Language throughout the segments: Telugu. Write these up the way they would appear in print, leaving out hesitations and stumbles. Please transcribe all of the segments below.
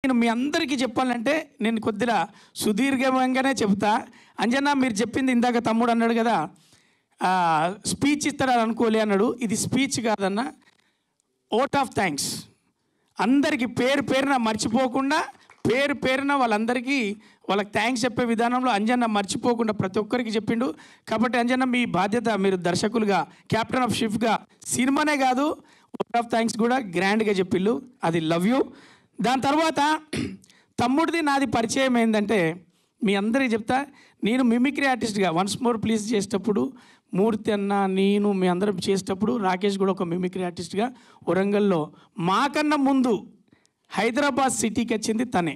నేను మీ అందరికీ చెప్పాలంటే నేను కొద్దిగా సుదీర్ఘంగానే చెప్తా. అంజన్న మీరు చెప్పింది ఇందాక తమ్ముడు అన్నాడు కదా, స్పీచ్ ఇస్తారని అనుకోలే అన్నాడు. ఇది స్పీచ్ కాదన్న, ఓట్ ఆఫ్ థ్యాంక్స్. అందరికీ పేరు పేరున మర్చిపోకుండా పేరు పేరున వాళ్ళందరికీ వాళ్ళకి థ్యాంక్స్ చెప్పే విధానంలో అంజన్న మర్చిపోకుండా ప్రతి ఒక్కరికి చెప్పిండు. కాబట్టి అంజన్న మీ బాధ్యత, మీరు దర్శకులుగా, క్యాప్టెన్ ఆఫ్ షిప్గా సినిమానే కాదు ఓట్ ఆఫ్ థ్యాంక్స్ కూడా గ్రాండ్గా చెప్పిళ్ళు. అది లవ్ యూ. దాని తర్వాత తమ్ముడిది నాది పరిచయం ఏంటంటే మీ అందరికీ చెప్తా. నేను మిమిక్రీ ఆర్టిస్ట్గా వన్స్ మోర్ ప్లీజ్ చేసేటప్పుడు మూర్తి అన్న నేను మీ అందరం చేసేటప్పుడు రాకేష్ కూడా ఒక మిమిక్రీ ఆర్టిస్ట్గా వరంగల్లో మాకన్నా ముందు హైదరాబాద్ సిటీకి వచ్చింది తనే.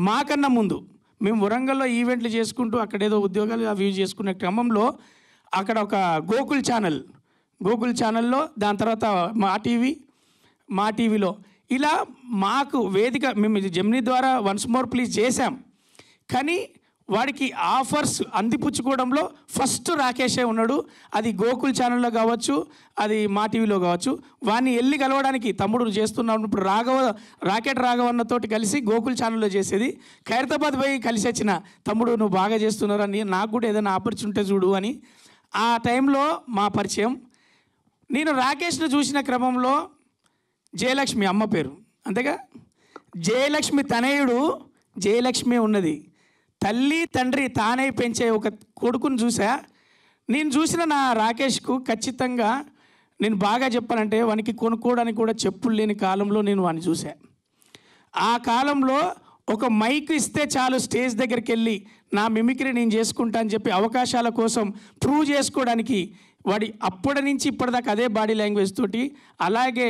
మాకన్నా ముందు మేము వరంగల్లో ఈవెంట్లు చేసుకుంటూ అక్కడేదో ఉద్యోగాలు అవి చేసుకునే క్రమంలో అక్కడ ఒక గోకుల్ ఛానల్లో, దాని తర్వాత మా టీవీలో ఇలా మాకు వేదిక మేము జెమినీ ద్వారా వన్స్ మోర్ ప్లీజ్ చేశాం. కానీ వాడికి ఆఫర్స్ అందిపుచ్చుకోవడంలో ఫస్ట్ రాకేషే ఉన్నాడు. అది గోకుల్ ఛానల్లో కావచ్చు, అది మా టీవీలో కావచ్చు. వాడిని వెళ్ళి కలవడానికి తమ్ముడు చేస్తున్నాడు. ఇప్పుడు రాకెట్ రాఘవన్నతోటి కలిసి గోకుల్ ఛానల్లో చేసేది. ఖైరతాబాద్ పోయి కలిసి వచ్చిన తమ్ముడు నువ్వు బాగా చేస్తున్నారు అని, నాకు కూడా ఏదైనా ఆపర్చునిటీ చూడు అని. ఆ టైంలో మా పరిచయం. నేను రాకేష్ను చూసిన క్రమంలో జయలక్ష్మి అమ్మ పేరు అంతేగా, జయలక్ష్మి తనయుడు జయలక్ష్మి ఉన్నది. తల్లి తండ్రి తానే పెంచే ఒక కొడుకుని చూసా. నేను చూసిన నా రాకేష్కు ఖచ్చితంగా నేను బాగా చెప్పాలంటే వానికి కొనుక్కోవడానికి కూడా చెప్పులు లేని కాలంలో నేను వాడిని చూసా. ఆ కాలంలో ఒక మైక్ ఇస్తే చాలు స్టేజ్ దగ్గరికి వెళ్ళి నా మిమిక్రీ నేను చేసుకుంటా అని చెప్పి అవకాశాల కోసం ప్రూవ్ చేసుకోవడానికి వాడి అప్పటి నుంచి ఇప్పటిదాకా అదే బాడీ లాంగ్వేజ్ తోటి, అలాగే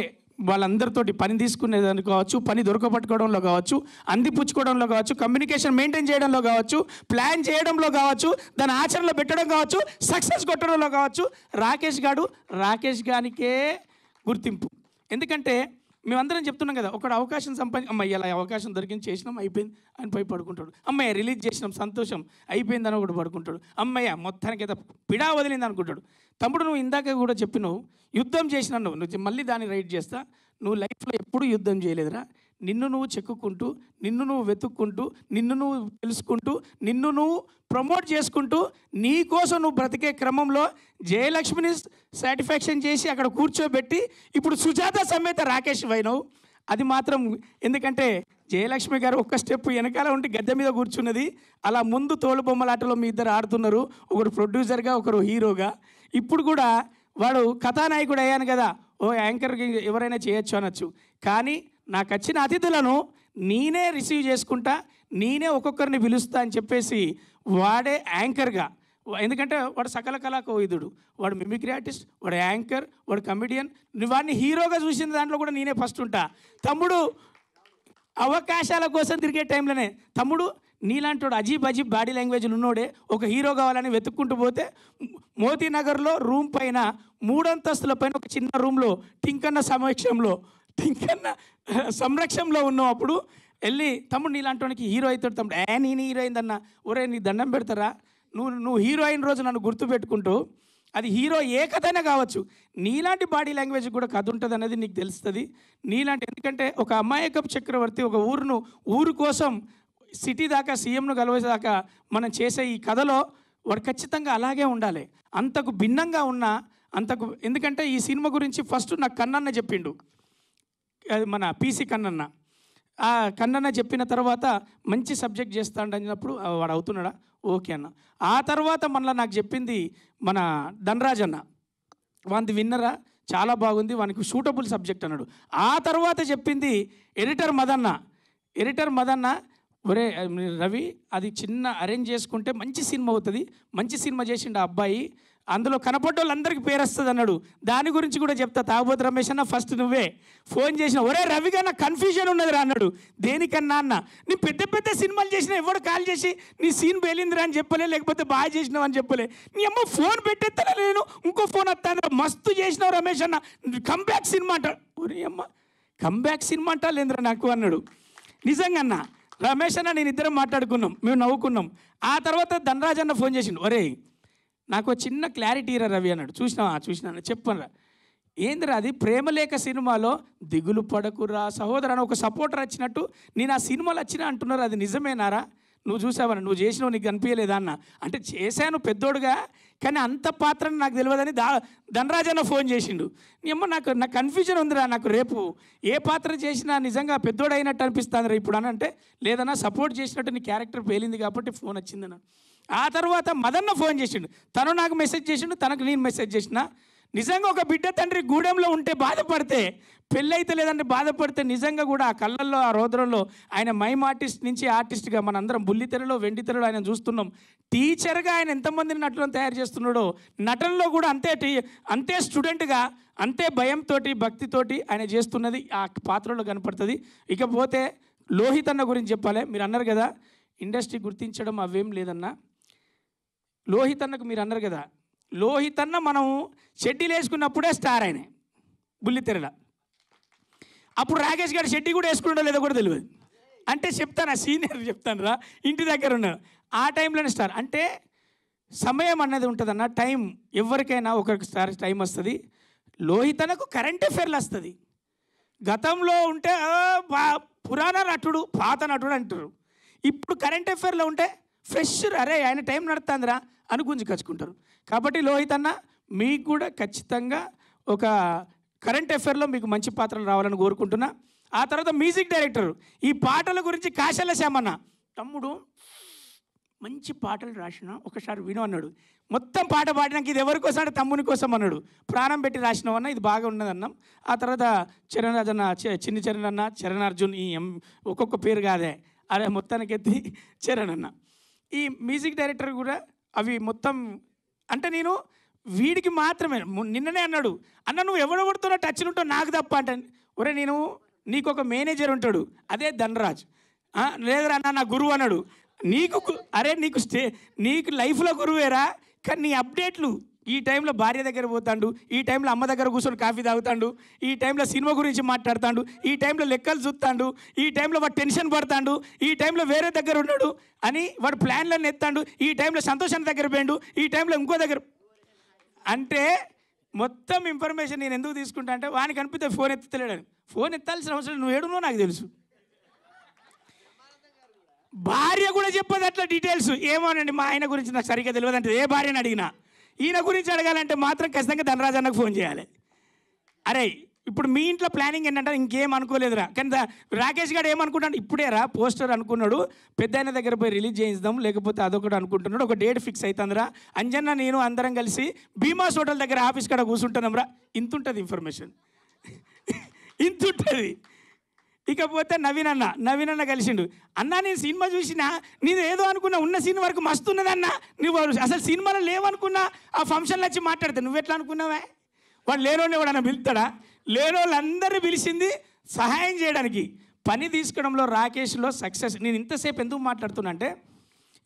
వాళ్ళందరితోటి పని తీసుకునేదానికి కావచ్చు, పని దొరకపట్టుకోవడంలో కావచ్చు, అందిపుచ్చుకోవడంలో కావచ్చు, కమ్యూనికేషన్ మెయింటైన్ చేయడంలో కావచ్చు, ప్లాన్ చేయడంలో కావచ్చు, దాని ఆచరణలో పెట్టడం కావచ్చు, సక్సెస్ కొట్టడంలో కావచ్చు, రాకేష్ గానికే గుర్తింపు. ఎందుకంటే మేమందరం చెప్తున్నాం కదా, ఒకడు అవకాశం అమ్మాయి ఇలా అవకాశం దొరికింది చేసినాం అయిపోయింది అని పోయి పడుకుంటాడు. అమ్మాయి రిలీజ్ చేసినాం సంతోషం అయిపోయిందని ఒకటి పడుకుంటాడు. అమ్మాయి మొత్తానికి అయితే పిడా వదిలింది అనుకుంటాడు. తమ్ముడు నువ్వు ఇందాక కూడా చెప్పినావు యుద్ధం చేసిన నువ్వు మళ్ళీ దాన్ని రైట్ చేస్తా. నువ్వు లైఫ్లో ఎప్పుడూ యుద్ధం చేయలేదురా. నిన్ను నువ్వు చెక్కుకుంటూ, నిన్ను నువ్వు వెతుక్కుంటూ, నిన్ను నువ్వు తెలుసుకుంటూ, నిన్ను నువ్వు ప్రమోట్ చేసుకుంటూ, నీ కోసం నువ్వు బ్రతికే క్రమంలో జయలక్ష్మిని సాటిస్ఫాక్షన్ చేసి అక్కడ కూర్చోబెట్టి ఇప్పుడు సుజాత సమేత రాకేష్ వైనవ్. అది మాత్రం ఎందుకంటే జయలక్ష్మి గారు ఒక్క స్టెప్ వెనకాల ఉండి గద్దె మీద కూర్చున్నది. అలా ముందు తోలు బొమ్మలాటలో మీ ఇద్దరు ఆడుతున్నారు, ఒకరు ప్రొడ్యూసర్గా ఒకరు హీరోగా. ఇప్పుడు కూడా వాడు కథానాయకుడు అయ్యాను కదా, ఓ యాంకర్కి ఎవరైనా చేయొచ్చు అనొచ్చు. కానీ నాకు వచ్చిన అతిథులను నేనే రిసీవ్ చేసుకుంటా, నేనే ఒక్కొక్కరిని పిలుస్తా అని చెప్పేసి వాడే యాంకర్గా. ఎందుకంటే వాడు సకల కళాకోవిదుడు, వాడు మిమిక్రీ ఆర్టిస్ట్, వాడు యాంకర్, వాడు కమెడియన్. వాడిని హీరోగా చూసిన దాంట్లో కూడా నేనే ఫస్ట్ ఉంటా. తమ్ముడు అవకాశాల కోసం తిరిగే టైంలోనే తమ్ముడు నీలాంటి వాడు అజీబ్ బాడీ లాంగ్వేజ్లు ఉన్నోడే ఒక హీరో కావాలని వెతుక్కుంటూ పోతే మోతీనగర్లో రూమ్ పైన 3 అంతస్తుల పైన ఒక చిన్న రూమ్లో టింకన్న సంరక్షణలో ఉన్నాం. అప్పుడు వెళ్ళి తమ్ముడు నీలాంటి వానికి హీరో అవుతాడు తమ్ముడు. నేను హీరో అయిందన్న, ఒరే నీ దండం పెడతారా, నువ్వు హీరో అయిన రోజు నన్ను గుర్తుపెట్టుకుంటూ, అది హీరో ఏ కథైనా కావచ్చు, నీలాంటి బాడీ లాంగ్వేజ్ కూడా కథ ఉంటుంది అనేది నీకు తెలుస్తుంది. నీలాంటి ఎందుకంటే ఒక అమాయకపు చక్రవర్తి ఒక ఊరు కోసం సిటీ దాకా సీఎంను కలవేదాకా మనం చేసే ఈ కథలో వాడు ఖచ్చితంగా అలాగే ఉండాలి. అంతకు భిన్నంగా ఉన్నా ఎందుకంటే ఈ సినిమా గురించి ఫస్ట్ నాకు కన్నన్న చెప్పిండు, మన పీసీ కన్నన్న. ఆ కన్నన్న చెప్పిన తర్వాత మంచి సబ్జెక్ట్ చేస్తాడు అన్నప్పుడు వాడు అవుతున్నాడా ఓకే అన్న. ఆ తర్వాత మళ్ళీ నాకు చెప్పింది మన ధనరాజ్ అన్న, వాంది విన్నరా చాలా బాగుంది, వానికి సూటబుల్ సబ్జెక్ట్ అన్నాడు. ఆ తర్వాత చెప్పింది ఎడిటర్ మదన్న, ఒరే రవి అది చిన్న అరేంజ్ చేసుకుంటే మంచి సినిమా అవుతుంది, మంచి సినిమా చేసిండు ఆ అబ్బాయి, అందులో కనపడ్డ వాళ్ళందరికీ పేరు వస్తుంది అన్నాడు. దాని గురించి కూడా చెప్తా. తాగుబోతు రమేష్ అన్న ఫస్ట్ నువ్వే ఫోన్ చేసిన, ఒరే రవి కన్నా కన్ఫ్యూజన్ ఉన్నది రా అన్నాడు. దేనికన్నా అన్న, నీ పెద్ద సినిమాలు చేసినా ఎవడు కాల్ చేసి నీ సీన్ పేలిందిరా అని చెప్పలే, లేకపోతే బాగా చేసినావు అని చెప్పలే. నీ అమ్మ ఫోన్ పెట్టేస్తాను నేను, ఇంకో ఫోన్ వస్తాను, మస్తు చేసినావు రమేష్ అన్న, కంబ్యాక్ సినిమా అంట. ఒరే అమ్మ కంబ్యాక్ సినిమా అంటా లేదురా నాకు అన్నాడు. నిజంగా అన్న రమేష్ అన్న నేను ఇద్దరం మాట్లాడుకున్నాం, మేము నవ్వుకున్నాం. ఆ తర్వాత ధనరాజ్ అన్న ఫోన్ చేసిండు, ఒరే నాకు చిన్న క్లారిటీ రా రవి అన్నాడు. చూసినా చెప్పరా ఏందిరా అది ప్రేమలేఖ సినిమాలో దిగులు పడకురా సహోదరు అని ఒక సపోర్టర్ వచ్చినట్టు నేను ఆ సినిమాలో వచ్చినా అంటున్నారు, అది నిజమేనారా? నువ్వు చూసావని, నువ్వు చేసినావు, నీకు కనిపించలేదా అన్న అంటే చేశాను పెద్దోడుగా, కానీ అంత పాత్రని నాకు తెలియదని ధనరాజన్న ఫోన్ చేసిండు. ఏమో నాకు కన్ఫ్యూజన్ ఉందిరా, నాకు రేపు ఏ పాత్ర చేసినా నిజంగా పెద్దోడు అయినట్టు అనిపిస్తుంది రా ఇప్పుడు అని అంటే, లేదన్నా సపోర్ట్ చేసినట్టు నీ క్యారెక్టర్ పేలింది కాబట్టి ఫోన్ వచ్చిందన్న. ఆ తర్వాత మదన్న ఫోన్ చేసిండు, తను నాకు మెసేజ్ చేసిండు, తనకు నేను మెసేజ్ చేసిన. నిజంగా ఒక బిడ్డ తండ్రి గూడెంలో ఉంటే బాధపడితే, పెళ్ళైతే లేదంటే బాధపడితే నిజంగా కూడా ఆ కళ్ళల్లో ఆ రోదరంలో ఆయన మైమ్ ఆర్టిస్ట్ నుంచి ఆర్టిస్ట్గా మనందరం బుల్లితెరలో వెండితెరలో ఆయన చూస్తున్నాం. టీచర్గా ఆయన ఎంతమందిని నటులను తయారు చేస్తున్నాడో, నటనలో కూడా అంతే స్టూడెంట్గా అంతే భయంతో భక్తితోటి ఆయన చేస్తున్నది ఆ పాత్రలో కనపడుతుంది. ఇకపోతే లోహిత్ అన్న గురించి చెప్పాలి. మీరు అన్నారు కదా ఇండస్ట్రీ గుర్తించడం అవేం లేదన్నా. లోహిత్ అన్నకు మీరు అన్నారు కదా, లోహిత్ అన్న మనం షెడ్డీలు వేసుకున్నప్పుడే స్టార్ ఆయన బుల్లితెరలో. అప్పుడు రాకేష్ గారు షెడ్డీ కూడా వేసుకుంటో లేదో కూడా తెలియదు. అంటే చెప్తాను, సీనియర్ చెప్తాను రా, ఇంటి దగ్గర ఉన్నారు ఆ టైంలోనే స్టార్. అంటే సమయం అన్నది ఉంటుందన్న, టైం ఎవరికైనా ఒకసారి టైం వస్తుంది. లోహిత్ అన్నకు కరెంట్ అఫైర్లు వస్తుంది. గతంలో ఉంటే పురాణ నటుడు పాత నటుడు అంటారు, ఇప్పుడు కరెంట్ అఫైర్లో ఉంటే ఫ్రెష్, అరే ఆయన టైం నడుతుందిరా అని గుంజుకొచ్చుకుంటారు. కాబట్టి లోహిత్ అన్న మీకు కూడా ఖచ్చితంగా ఒక కరెంట్ అఫైర్లో మీకు మంచి పాత్రలు రావాలని కోరుకుంటున్నా. ఆ తర్వాత మ్యూజిక్ డైరెక్టర్, ఈ పాటల గురించి కాశల శ్యామన్న, తమ్ముడు మంచి పాటలు రాసిన ఒకసారి విను అన్నాడు. మొత్తం పాట పాడినాక ఇది ఎవరి కోసం అంటే తమ్ముని కోసం అన్నాడు. ప్రాణం పెట్టి రాసినావన్న, ఇది బాగా ఉన్నదన్నాం. ఆ తర్వాత చరణ్ రాజన్న, చిన్ని చరణ్ అన్న, చరణ్ అర్జున్, ఈ ఒక్కొక్క పేరు కాదే, అదే మొత్తానికి ఎత్తి చరణ్ అన్న. ఈ మ్యూజిక్ డైరెక్టర్ కూడా అవి మొత్తం అంటే నేను వీడికి మాత్రమే నిన్ననే అన్నాడు, అన్న నువ్వు ఎవడెవరితోనో టచ్లు ఉంటావు నాకు తప్ప అంటే, ఒరే నేను నీకు ఒక మేనేజర్ ఉంటాడు అదే ధనరాజ్, లేదురా అన్న నా గురువు అన్నాడు. అరే నీకు లైఫ్లో గురువేరా, కానీ నీ అప్డేట్లు ఈ టైంలో భార్య దగ్గర పోతాడు, ఈ టైంలో అమ్మ దగ్గర కూర్చొని కాఫీ తాగుతాడు, ఈ టైంలో సినిమా గురించి మాట్లాడుతాడు, ఈ టైంలో లెక్కలు చూస్తాడు, ఈ టైంలో వాడు టెన్షన్ పడతాడు, ఈ టైంలో వేరే దగ్గర ఉన్నాడు అని వాడు ప్లాన్లను ఎత్తాడు, ఈ టైంలో సంతోషాన్ని దగ్గర పోయాడు, ఈ టైంలో ఇంకో దగ్గర. అంటే మొత్తం ఇన్ఫర్మేషన్ నేను ఎందుకు తీసుకుంటా అంటే వానికి అనిపిస్తే ఫోన్ ఎత్తుతలేడని. ఫోన్ ఎత్తాల్సిన అవసరం నువ్వు ఏడునో నాకు తెలుసు. భార్య కూడా చెప్పదు అట్లా డీటెయిల్స్. ఏమోనండి మా ఆయన గురించి నాకు సరిగ్గా తెలియదు అంటే ఏ భార్యని అడిగినా, ఈయన గురించి అడగాలంటే మాత్రం ఖచ్చితంగా ధనరాజ్ అన్నకు ఫోన్ చేయాలి. అరే ఇప్పుడు మీ ఇంట్లో ప్లానింగ్ ఏంటంటే ఇంకేం అనుకోలేదురా, కానీ రాకేష్ గారు ఏమనుకుంటాడు, ఇప్పుడే రా పోస్టర్ అనుకున్నాడు, పెద్ద ఆయన దగ్గర పోయి రిలీజ్ చేయిద్దాం, లేకపోతే అదొకటి అనుకుంటున్నాడు, ఒక డేట్ ఫిక్స్ అవుతుందిరా, అంజన్న నేను అందరం కలిసి భీమాస్ హోటల్ దగ్గర ఆఫీస్ కాడ కూర్చుంటున్నాం రా. ఇంత ఉంటుంది ఇన్ఫర్మేషన్, ఇంత ఉంటుంది. ఇకపోతే నవీన్ అన్న కలిసిండు, అన్న నేను సినిమా చూసినా నేను ఏదో అనుకున్నా, ఉన్న సీన్ వరకు మస్తు ఉన్నదన్న, నువ్వు అసలు సినిమాలో లేవనుకున్నా ఆ ఫంక్షన్లో వచ్చి మాట్లాడితే నువ్వు ఎట్లా అనుకున్నావే, వాడు లేనోడిని ఎవడన్నా పిలుస్తాడా, లేనోళ్ళందరినీ పిలిచింది సహాయం చేయడానికి. పని తీసుకోవడంలో రాకేష్లో సక్సెస్. నేను ఇంతసేపు ఎందుకు మాట్లాడుతున్నా అంటే,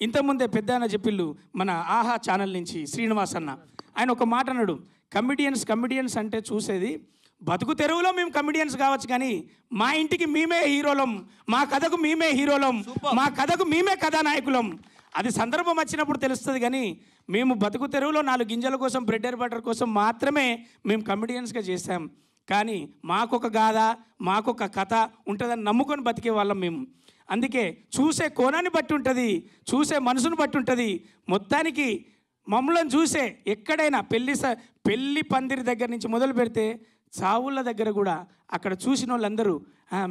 ఇంతకుముందే పెద్ద ఆయన చెప్పిళ్ళు మన ఆహా ఛానల్ నుంచి శ్రీనివాస్ అన్న, ఆయన ఒక మాట అన్నాడు, కమిడియన్స్ అంటే చూసేది బతుకు తెరువులో మేము కమిడియన్స్ కావచ్చు, కానీ మా ఇంటికి మేమే హీరోలం, మా కథకు మేమే హీరోలం, మా కథకు మేమే కథానాయకులం. అది సందర్భం వచ్చినప్పుడు తెలుస్తుంది, కానీ మేము బతుకు తెరువులో 4 గింజల కోసం బ్రెడ్ అండ్ బటర్ కోసం మాత్రమే మేము కమిడియన్స్గా చేసాం. కానీ మాకొక గాథ, మాకొక కథ ఉంటుందని నమ్ముకొని బతికే వాళ్ళం మేము. అందుకే చూసే కోణాన్ని బట్టి ఉంటుంది, చూసే మనసును బట్టి ఉంటుంది. మొత్తానికి మమ్మల్ని చూసే ఎక్కడైనా పెళ్ళి పందిరి దగ్గర నుంచి మొదలు పెడితే సావుల దగ్గర కూడా అక్కడ చూసిన వాళ్ళందరూ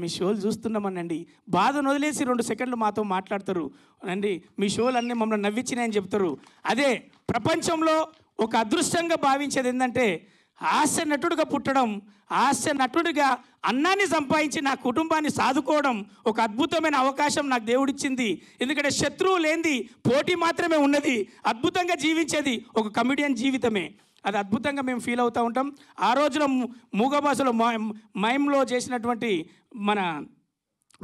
మీ షోలు చూస్తున్నామనండి, బాధను వదిలేసి 2 సెకండ్లు మాతో మాట్లాడతారు అండి, మీ షోలు అన్నీ మమ్మల్ని నవ్వించినాయని చెప్తారు. అదే ప్రపంచంలో ఒక అదృష్టంగా భావించేది ఏంటంటే, హాస్య నటుడిగా పుట్టడం, హాస్య నటుడిగా అన్నాన్ని సంపాదించి నా కుటుంబాన్ని సాదుకోవడం ఒక అద్భుతమైన అవకాశం నాకు దేవుడిచ్చింది. ఎందుకంటే శత్రువు లేనిది పోటీ మాత్రమే ఉన్నది, అద్భుతంగా జీవించేది ఒక కమిడియన్ జీవితమే. అది అద్భుతంగా మేము ఫీల్ అవుతూ ఉంటాం. ఆ రోజున మూగ భాషలో మైమ్లో చేసినటువంటి మన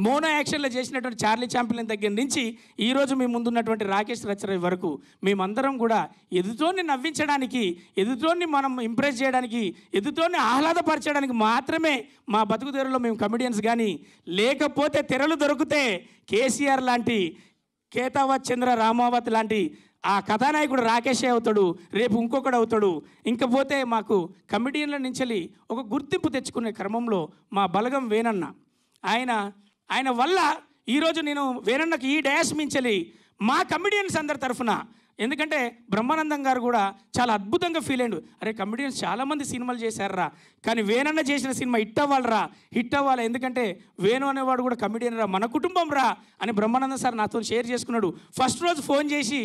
మోనో యాక్షన్లో చేసినటువంటి చార్లీ చాంప్లిన్ దగ్గర నుంచి ఈరోజు మీ ముందున్నటువంటి రాకేష్ రచరవి వరకు మేమందరం కూడా ఎదుటోన్ని నవ్వించడానికి, ఎదుటోన్ని మనం ఇంప్రెస్ చేయడానికి, ఎదుటోన్ని ఆహ్లాదపరచడానికి మాత్రమే మా బతుకు తెరలో మేము కమిడియన్స్. కానీ లేకపోతే తెరలు దొరికితే కేసీఆర్ లాంటి, కేతావత్ చంద్ర రామావత్ లాంటి ఆ కథానాయకుడు రాకేషే అవుతాడు, రేపు ఇంకొకడు అవుతాడు. ఇంకపోతే మాకు కమిడియన్ల నుంచి ఒక గుర్తింపు తెచ్చుకునే క్రమంలో మా బలగం వేణన్న ఆయన వల్ల ఈరోజు నేను వేణన్నకి ఈ డయాస్ మించలి మా కమిడియన్స్ అందరి తరఫున, ఎందుకంటే బ్రహ్మానందం గారు కూడా చాలా అద్భుతంగా ఫీల్ అయ్యాడు. అరే కమిడియన్స్ చాలామంది సినిమాలు చేశారా, కానీ వేణన్న చేసిన సినిమా హిట్ అవ్వాలరా, హిట్ అవ్వాలి, ఎందుకంటే వేణు అనేవాడు కూడా కమిడియన్ రా, మన కుటుంబం రా అని బ్రహ్మానందం సార్ నాతో షేర్ చేసుకున్నాడు. ఫస్ట్ రోజు ఫోన్ చేసి